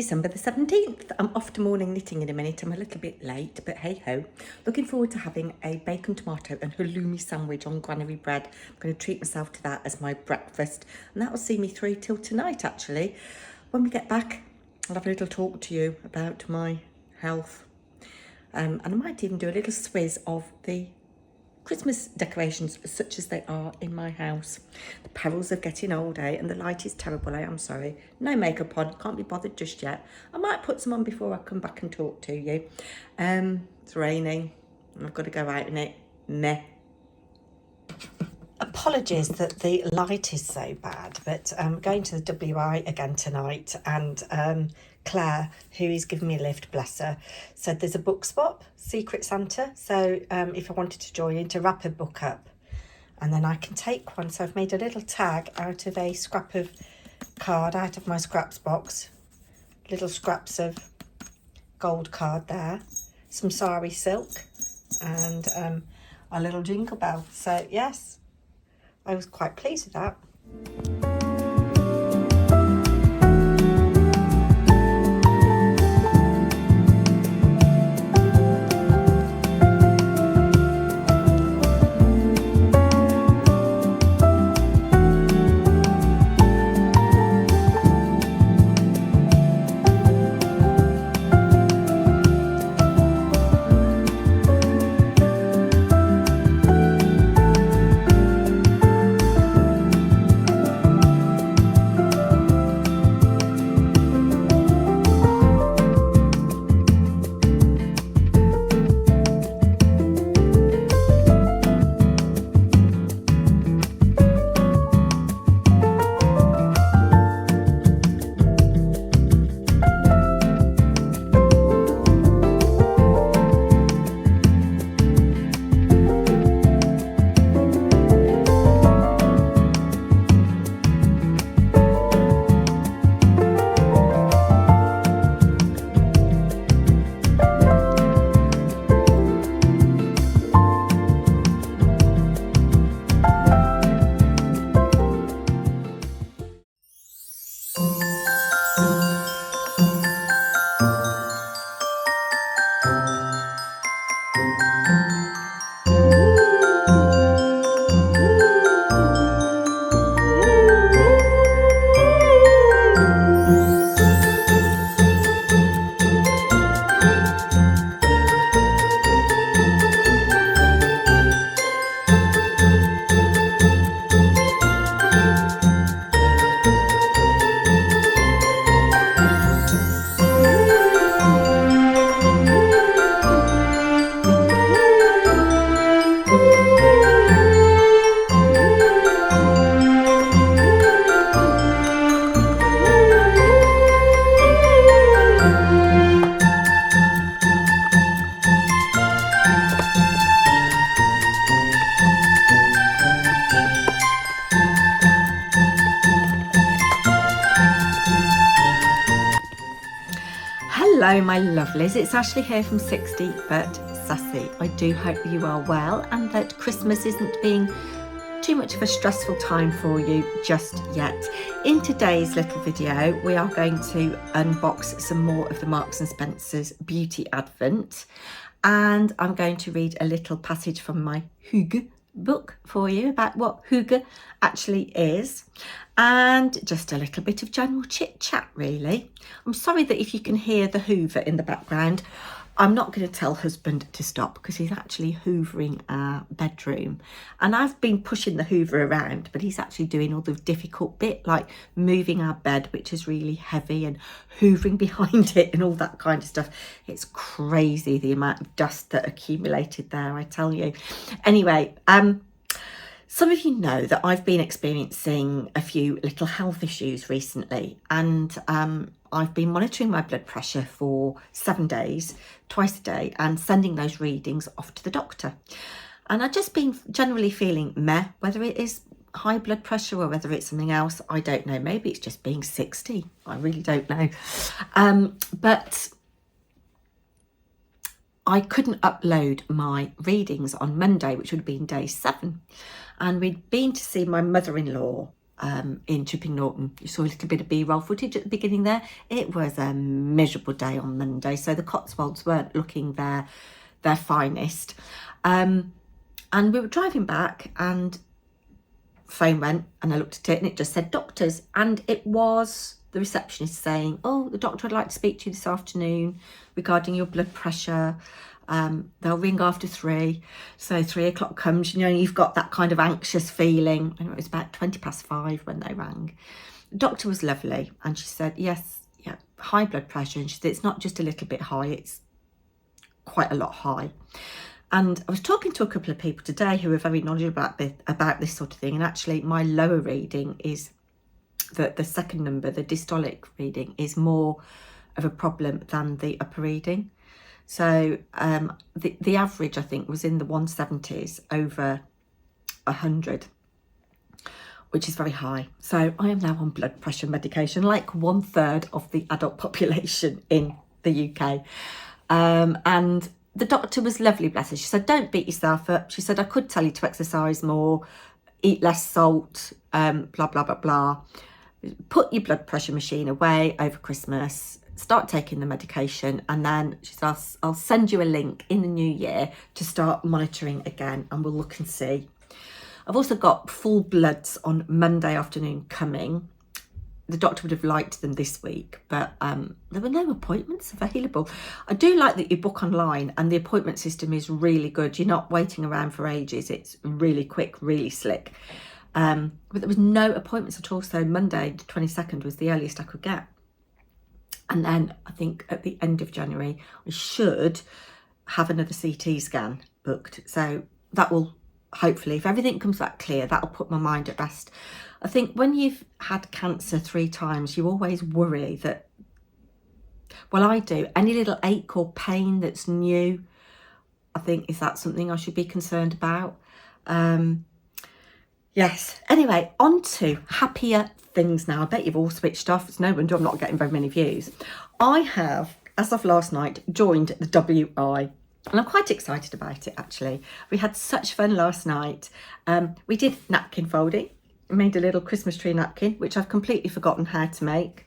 December the 17th. I'm off to morning knitting in a minute. I'm a little bit late, but hey ho. Looking forward to having a bacon, tomato and halloumi sandwich on granary bread. I'm going to treat myself to that as my breakfast, and that will see me through till tonight actually. When we get back, I'll have a little talk to you about my health. And I might even do a little swizz of the Christmas decorations such as they are in my house. The perils of getting old, eh? And the light is terrible, eh? I'm sorry. No makeup on, can't be bothered just yet. I might put some on before I come back and talk to you. It's raining and I've got to go out in it. Meh. Apologies that the light is so bad, but I'm going to the WI again tonight, and Claire, who is giving me a lift, bless her, said there's a book swap, Secret Santa, so if I wanted to join in, to wrap a book up and then I can take one. So I've made a little tag out of a scrap of card out of my scraps box, little scraps of gold card there, some sari silk and a little jingle bell. So yes, I was quite pleased with that. Hello my lovelies, it's Ashley here from 60 But Sassy. I do hope you are well and that Christmas isn't being too much of a stressful time for you just yet. In today's little video we are going to unbox some more of the Marks & Spencer's Beauty Advent, and I'm going to read a little passage from my Hygge book for you about what Hygge actually is, and just a little bit of general chit chat really. I'm sorry that if you can hear the hoover in the background. I'm not going to tell husband to stop because he's actually hoovering our bedroom, and I've been pushing the hoover around, but he's actually doing all the difficult bit like moving our bed, which is really heavy, and hoovering behind it and all that kind of stuff. It's crazy the amount of dust that accumulated there, I tell you. Anyway, some of you know that I've been experiencing a few little health issues recently, and I've been monitoring my blood pressure for 7 days, twice a day, and sending those readings off to the doctor. And I've just been generally feeling meh, whether it is high blood pressure or whether it's something else, I don't know. Maybe it's just being 60. I really don't know. But I couldn't upload my readings on Monday, which would have been day 7. And we'd been to see my mother-in-law in Chipping Norton. You saw a little bit of B-roll footage at the beginning there. It was a miserable day on Monday, so the Cotswolds weren't looking their finest. And we were driving back and phone went, and I looked at it and it just said doctors, and it was the receptionist saying, oh, the doctor would like to speak to you this afternoon regarding your blood pressure. They'll ring after 3. So 3 o'clock comes, you know, you've got that kind of anxious feeling. And it was about 5:20 when they rang. The doctor was lovely, and she said, yes, yeah, high blood pressure. And she said, it's not just a little bit high, it's quite a lot high. And I was talking to a couple of people today who are very knowledgeable about this sort of thing. And actually my lower reading is the second number, the dystolic reading, is more of a problem than the upper reading. So the average, I think, was in the 170s over 100, which is very high. So I am now on blood pressure medication, like 1/3 of the adult population in the UK. And the doctor was lovely, bless her. She said, don't beat yourself up. She said, I could tell you to exercise more, eat less salt, blah, blah, blah, blah. Put your blood pressure machine away over Christmas, start taking the medication, and then she said, I'll send you a link in the new year to start monitoring again, and we'll look and see. I've also got full bloods on Monday afternoon coming. The doctor would have liked them this week, but there were no appointments available. I do like that you book online and the appointment system is really good. You're not waiting around for ages. It's really quick, really slick. But there was no appointments at all. So Monday, the 22nd, was the earliest I could get. And then I think at the end of January, I should have another CT scan booked. So that will hopefully, if everything comes back clear, that'll put my mind at rest. I think when you've had cancer 3 times, you always worry that, well, I do, any little ache or pain that's new, I think, is that something I should be concerned about? Yes. Anyway, on to happier things now. I bet you've all switched off. It's no wonder I'm not getting very many views. I have, as of last night, joined the WI. And I'm quite excited about it, actually. We had such fun last night. We did napkin folding. I made a little Christmas tree napkin, which I've completely forgotten how to make.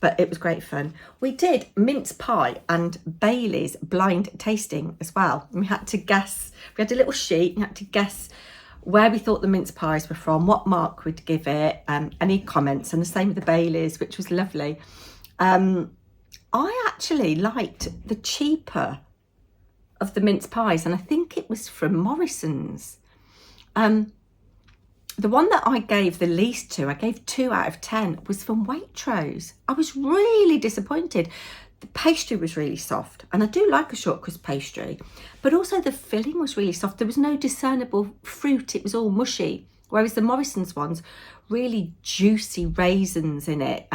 But it was great fun. We did mince pie and Bailey's blind tasting as well. And we had to guess. We had a little sheet. We had to guess where we thought the mince pies were from, what mark we'd give it, any comments. And the same with the Bailey's, which was lovely. I actually liked the cheaper of the mince pies, and I think it was from Morrison's. The one that I gave the least to, I gave 2 out of 10, was from Waitrose. I was really disappointed. The pastry was really soft, and I do like a short crisp pastry, but also the filling was really soft. There was no discernible fruit. It was all mushy, whereas the Morrison's ones, really juicy raisins in it.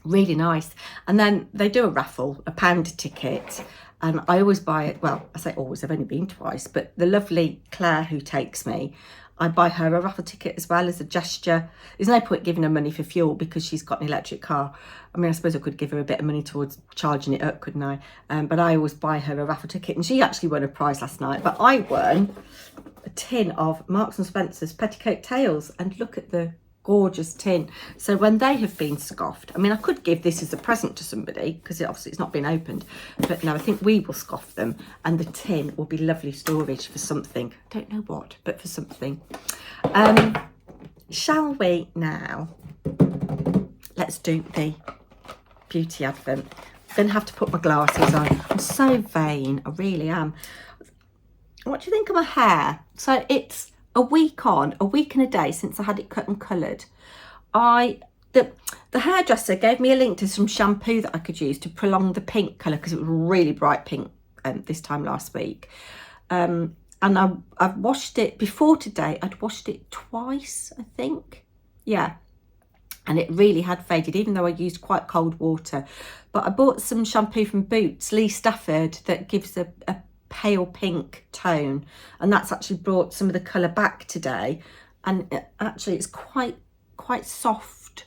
Really nice. And then they do a raffle, a £1 ticket. And I always buy it, well, I say always, I've only been twice, but the lovely Claire who takes me, I buy her a raffle ticket as well as a gesture. There's no point giving her money for fuel because she's got an electric car. I mean, I suppose I could give her a bit of money towards charging it up, couldn't I? But I always buy her a raffle ticket, and she actually won a prize last night. But I won a tin of Marks and Spencer's Petticoat Tails, and look at the gorgeous tin. So when they have been scoffed, I mean, I could give this as a present to somebody because obviously it's not been opened, but no, I think we will scoff them, and the tin will be lovely storage for something. I don't know what, but for something. Shall we now? Let's do the beauty advent. I'm going to have to put my glasses on. I'm so vain, I really am. What do you think of my hair? So it's a week and a day since I had it cut and coloured. The hairdresser gave me a link to some shampoo that I could use to prolong the pink colour, because it was really bright pink this time last week. And I've washed it before today. I'd washed it twice, I think. Yeah. And it really had faded, even though I used quite cold water. But I bought some shampoo from Boots, Lee Stafford, that gives a pale pink tone, and that's actually brought some of the colour back today, and actually it's quite soft.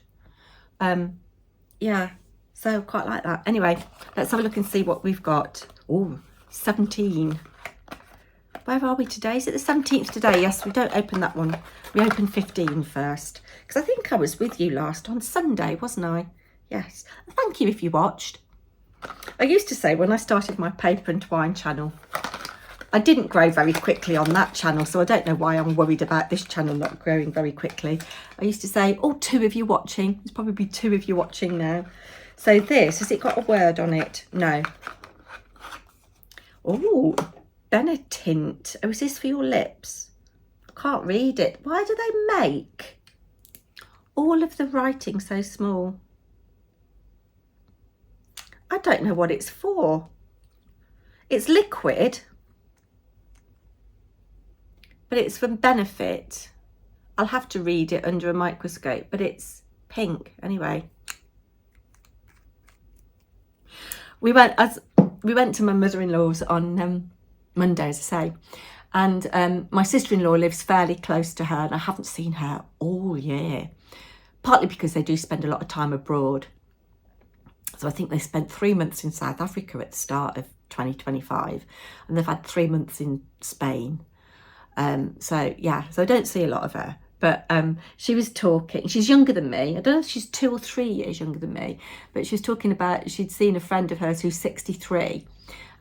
Yeah, so quite like that. Anyway, let's have a look and see what we've got. Oh, 17 Where are we today? Is it the 17th today? Yes, we don't open that one. We open 15 first. Because I think I was with you last on Sunday, wasn't I? Yes. Thank you if you watched. I used to say when I started my paper and twine channel, I didn't grow very quickly on that channel, so I don't know why I'm worried about this channel not growing very quickly. I used to say, oh, 2 of you watching. There's probably 2 of you watching now. So this, has it got a word on it? No. Oh, Benetint. Oh, is this for your lips? I can't read it. Why do they make all of the writing so small? I don't know what it's for. It's liquid, but it's from Benefit. I'll have to read it under a microscope, but it's pink anyway. We went to my mother-in-law's on Monday, as I say, and my sister-in-law lives fairly close to her, and I haven't seen her all year, partly because they do spend a lot of time abroad. So I think they spent 3 months in South Africa at the start of 2025, and they've had 3 months in Spain. So yeah, so I don't see a lot of her, but she was talking, she's younger than me. I don't know if she's 2 or 3 years younger than me, but she was talking about, she'd seen a friend of hers who's 63,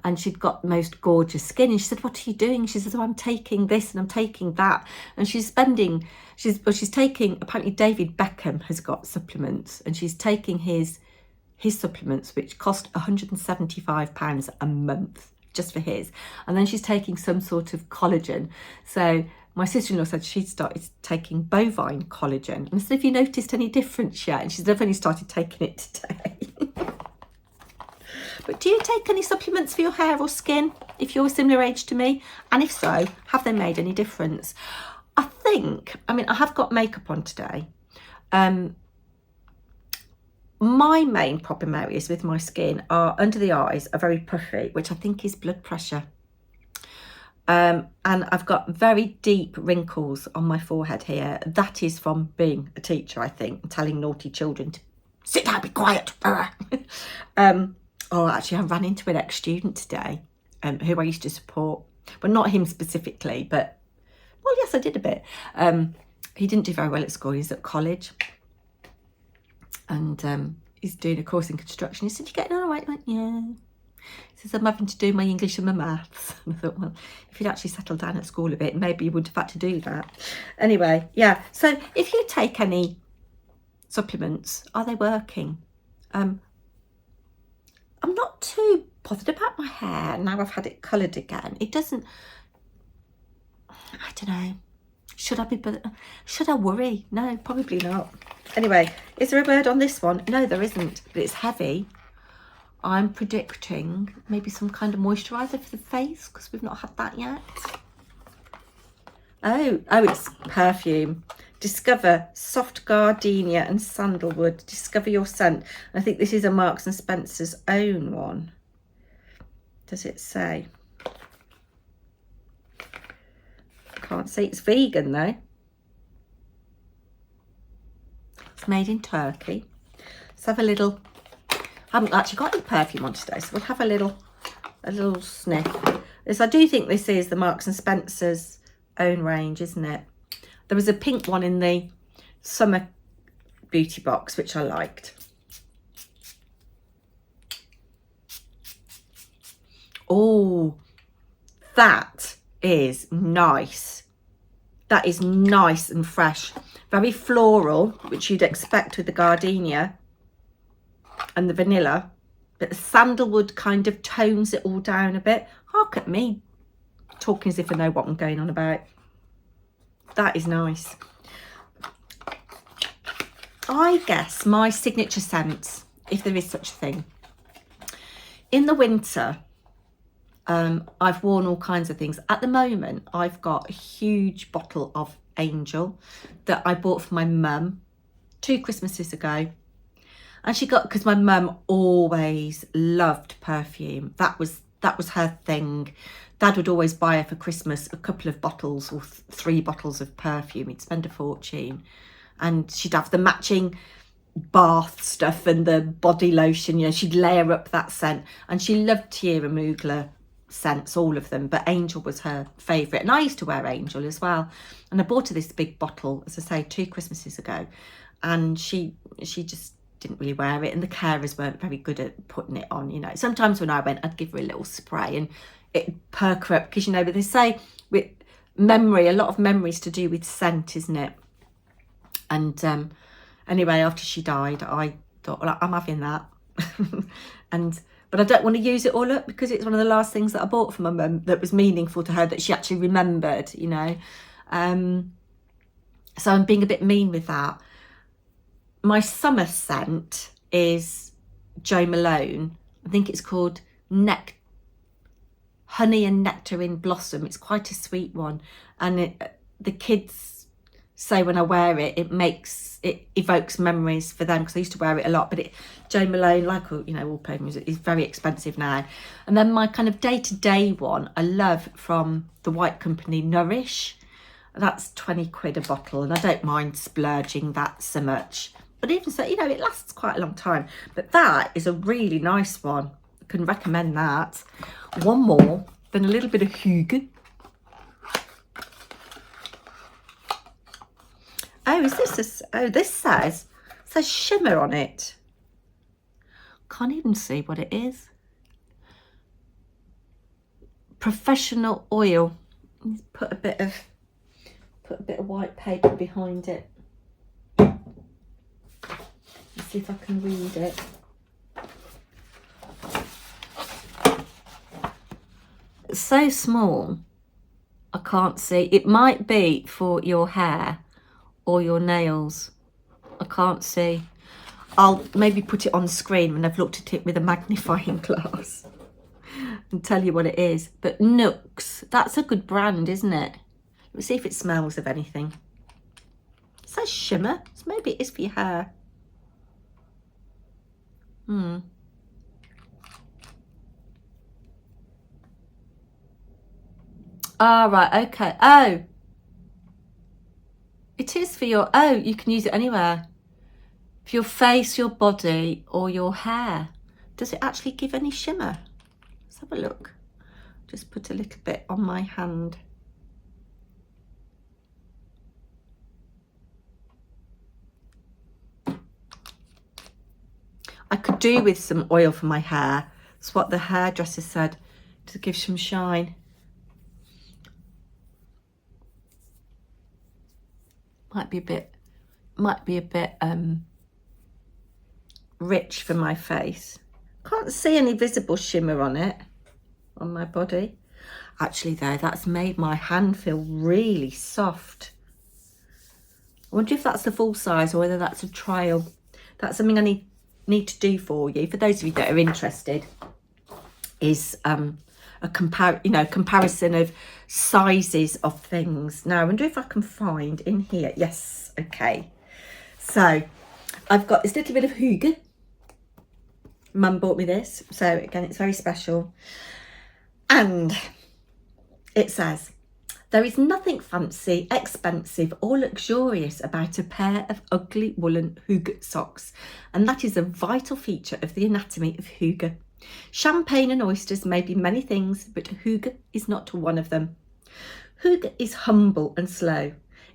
and she'd got the most gorgeous skin, and she said, what are you doing? She said, oh, I'm taking this and I'm taking that, and she's taking, apparently David Beckham has got supplements, and she's taking his supplements, which cost £175 a month just for his, and then she's taking some sort of collagen. So my sister-in-law said she'd started taking bovine collagen, and I said, have you noticed any difference yet? And she said, I've only started taking it today. But do you take any supplements for your hair or skin if you're a similar age to me? And if so, have they made any difference? I mean, I have got makeup on today. My main problem areas with my skin are under the eyes are very puffy, which I think is blood pressure. And I've got very deep wrinkles on my forehead here. That is from being a teacher, I think, and telling naughty children to sit down, be quiet. Oh, actually, I ran into an ex-student today who I used to support. Well, not him specifically, but, well, yes, I did a bit. He didn't do very well at school. He's at college. And he's doing a course in construction. He said, you getting on all right? I went, yeah. He says, I'm having to do my English and my maths. And I thought, well, if you'd actually settled down at school a bit, maybe you would have had to do that. Anyway, yeah. So if you take any supplements, are they working? I'm not too bothered about my hair now I've had it coloured again. It doesn't, I don't know. Should I worry? No, probably not. Anyway, is there a word on this one? No, there isn't, but it's heavy. I'm predicting maybe some kind of moisturiser for the face, because we've not had that yet. Oh, it's perfume. Discover soft gardenia and sandalwood. Discover your scent. I think this is a Marks and Spencer's own one. Does it say? Can't see. It's vegan though. It's made in Turkey. Let's have a little. I haven't actually got any perfume on today, so we'll have a little sniff. This, I do think this is the Marks and Spencer's own range, isn't it? There was a pink one in the summer beauty box, which I liked. Oh, that is nice. That is nice and fresh. Very floral, which you'd expect with the gardenia and the vanilla. But the sandalwood kind of tones it all down a bit. Hark at me talking as if I know what I'm going on about. That is nice. I guess my signature scents, if there is such a thing. In the winter, I've worn all kinds of things. At the moment, I've got a huge bottle of Angel that I bought for my mum 2 Christmases ago. And she got, because my mum always loved perfume. That was her thing. Dad would always buy her for Christmas a couple of bottles or 3 bottles of perfume. He'd spend a fortune. And she'd have the matching bath stuff and the body lotion. You know, she'd layer up that scent. And she loved Thierry Mugler scents, all of them, but Angel was her favourite. And I used to wear Angel as well. And I bought her this big bottle, as I say, 2 Christmases ago. And she just didn't really wear it. And the carers weren't very good at putting it on, you know. Sometimes when I went, I'd give her a little spray and it'd perk her up. Because, you know, but they say with memory, a lot of memories to do with scent, isn't it? And anyway, after she died, I thought, well, I'm having that. But I don't want to use it all up, because it's one of the last things that I bought for my mum that was meaningful to her, that she actually remembered, you know. So I'm being a bit mean with that. My summer scent is Jo Malone. I think it's called Honey and Nectarine Blossom. It's quite a sweet one. And the kids say when I wear it, it evokes memories for them, because I used to wear it a lot. But Jo Malone, like, you know, all perfumes, is very expensive now. And then my kind of day-to-day one I love from the White Company, Nourish. That's 20 quid a bottle, and I don't mind splurging that so much. But even so, you know, it lasts quite a long time. But that is a really nice one. I can recommend that. One more, then a little bit of Hygge. Oh, is this this says shimmer on it. Can't even see what it is. Professional oil. Put a bit of white paper behind it. Let's see if I can read it. It's so small, I can't see. It might be for your hair or your nails. I can't see. I'll maybe put it on screen when I've looked at it with a magnifying glass and tell you what it is. But Nooks, that's a good brand, isn't it? Let's see if it smells of anything. It says shimmer, so maybe it is for your hair. Ah, right, okay. Oh, it is for your, you can use it anywhere. For your face, your body, or your hair. Does it actually give any shimmer? Let's have a look. Just put a little bit on my hand. I could do with some oil for my hair. That's what the hairdresser said, to give some shine. Might be a bit rich for my face. Can't see any visible shimmer on it, on my body. Actually though, that's made my hand feel really soft. I wonder if that's the full size or whether that's a trial. That's something I need to do for you. For those of you that are interested, is a comparison of sizes of things. Now I wonder if I can find in here. Yes, okay. So I've got this little bit of Hygge. Mum bought me this, so again it's very special. And it says, there is nothing fancy, expensive or luxurious about a pair of ugly woolen Hygge socks, and that is a vital feature of the anatomy of Hygge. Champagne and oysters may be many things, but Hygge is not one of them. Hygge is humble and slow.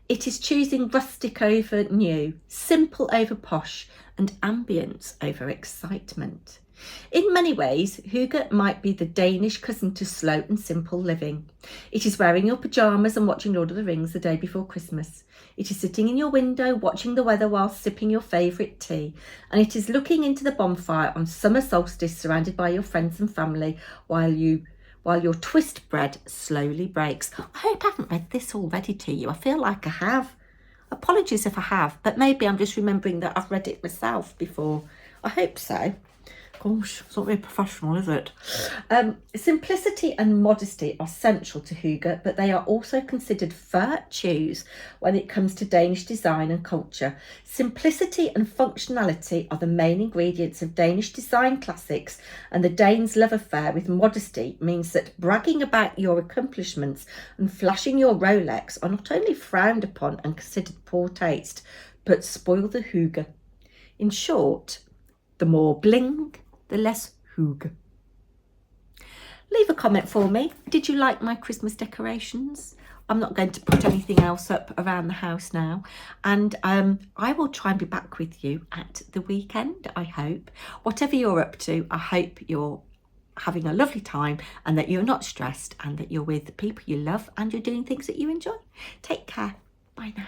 It is choosing rustic over new, simple over posh, and ambience over excitement. In many ways, Hygge might be the Danish cousin to slow and simple living. It is wearing your pyjamas and watching Lord of the Rings the day before Christmas. It is sitting in your window watching the weather while sipping your favourite tea. And it is looking into the bonfire on summer solstice surrounded by your friends and family while your twist bread slowly breaks. I hope I haven't read this already to you. I feel like I have. Apologies if I have, but maybe I'm just remembering that I've read it myself before. I hope so. Gosh, it's not very professional, is it? Simplicity and modesty are central to Hygge, but they are also considered virtues when it comes to Danish design and culture. Simplicity and functionality are the main ingredients of Danish design classics, and the Danes' love affair with modesty means that bragging about your accomplishments and flashing your Rolex are not only frowned upon and considered poor taste, but spoil the Hygge. In short, the more bling, the less Hygge. leave a comment for me. Did you like my Christmas decorations? I'm not going to put anything else up around the house now, and I will try and be back with you at the weekend, I hope. Whatever you're up to, I hope you're having a lovely time and that you're not stressed and that you're with the people you love and you're doing things that you enjoy. Take care. Bye now.